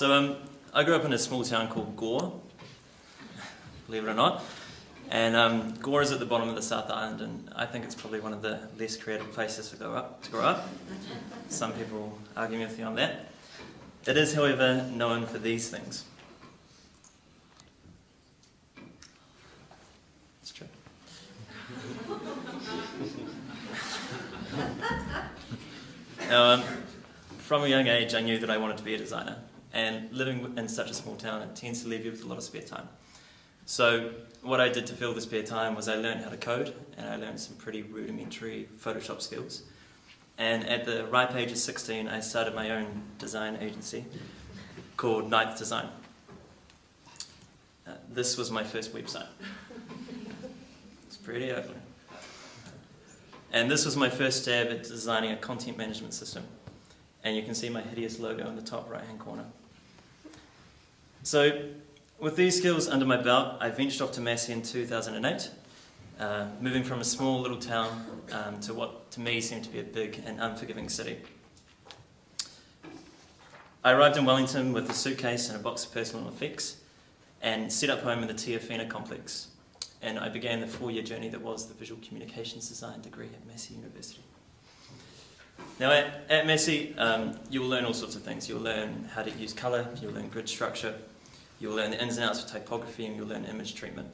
I grew up in a small town called Gore, believe it or not. And Gore is at the bottom of the South Island, and I think it's probably one of the less creative places to grow up. Some people argue with me on that. It is, however, known for these things. It's true. Now, from a young age, I knew that I wanted to be a designer. And living in such a small town, it tends to leave you with a lot of spare time. So what I did to fill the spare time was I learned how to code, and I learned some pretty rudimentary Photoshop skills. And at the ripe age of 16, I started my own design agency called Ninth Design. This was my first website. It's pretty ugly. And this was my first stab at designing a content management system. And you can see my hideous logo in the top right-hand corner. So, with these skills under my belt, I ventured off to Massey in 2008, moving from a small little town to what to me seemed to be a big and unforgiving city. I arrived in Wellington with a suitcase and a box of personal effects and set up home in the Tiafina complex. And I began the 4-year journey that was the Visual Communications Design degree at Massey University. Now at Massey, you'll learn all sorts of things. You'll learn how to use colour, you'll learn grid structure, you'll learn the ins and outs of typography, and you'll learn image treatment.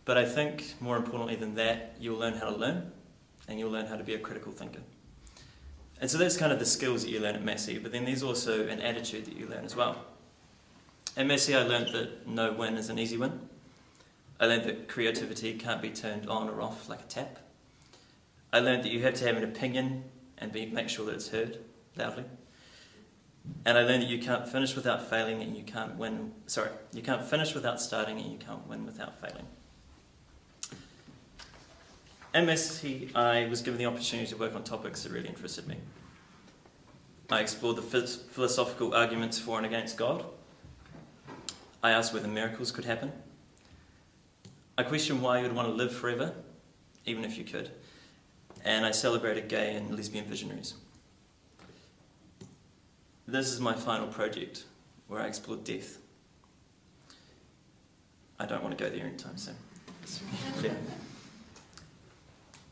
But I think, more importantly than that, you'll learn how to learn, and you'll learn how to be a critical thinker. And so that's kind of the skills that you learn at Massey, but then there's also an attitude that you learn as well. At Massey, I learned that no win is an easy win. I learned that creativity can't be turned on or off like a tap. I learned that you have to have an opinion and make sure that it's heard loudly. And I learned that you can't finish without failing, and you can't finish without starting, and you can't win without failing. At Massey, I was given the opportunity to work on topics that really interested me. I explored the philosophical arguments for and against God. I asked whether miracles could happen. I questioned why you would want to live forever, even if you could. And I celebrated gay and lesbian visionaries. This is my final project, where I explored death. I don't want to go there anytime soon.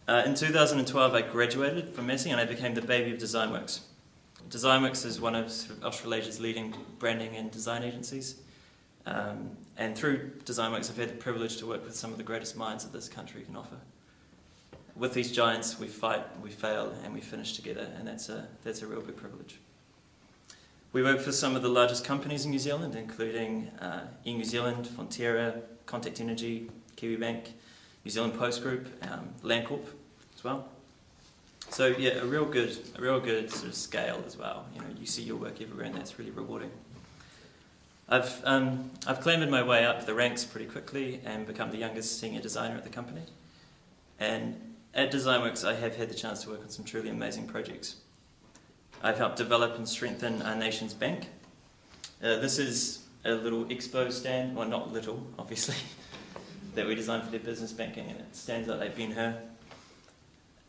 In 2012, I graduated from Massey and I became the baby of DesignWorks. DesignWorks is one of Australia's leading branding and design agencies. And through DesignWorks, I've had the privilege to work with some of the greatest minds that this country can offer. With these giants, we fight, we fail, and we finish together, and that's a real big privilege. We work for some of the largest companies in New Zealand, including Air New Zealand, Fonterra, Contact Energy, Kiwibank, New Zealand Post Group, Landcorp as well. So yeah, a real good sort of scale as well. You know, you see your work everywhere, and that's really rewarding. I've clambered my way up the ranks pretty quickly and become the youngest senior designer at the company. And at DesignWorks, I have had the chance to work on some truly amazing projects. I've helped develop and strengthen our nation's bank. This is a little expo stand, well not little, obviously, that we designed for their business banking, and it stands out like Ben-Hur.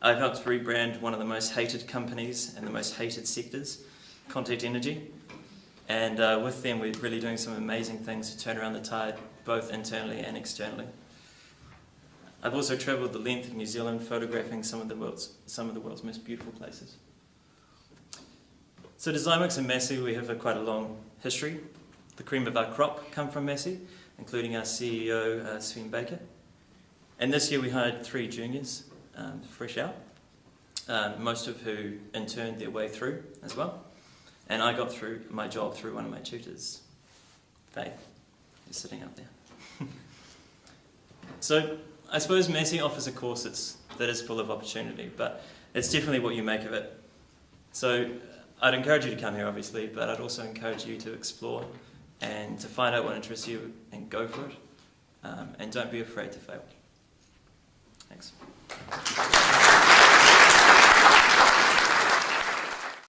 I've helped rebrand one of the most hated companies and the most hated sectors, Contact Energy. And with them, we're really doing some amazing things to turn around the tide, both internally and externally. I've also travelled the length of New Zealand, photographing some of the world's most beautiful places. So DesignWorks and Massey, we have quite a long history. The cream of our crop come from Massey, including our CEO, Sven Baker. And this year we hired 3 juniors, fresh out, most of who interned their way through as well. And I got through my job through one of my tutors, Faye, who's sitting up there. So I suppose Massey offers a course that is full of opportunity, but it's definitely what you make of it. So I'd encourage you to come here, obviously, but I'd also encourage you to explore and to find out what interests you and go for it. And don't be afraid to fail. Thanks.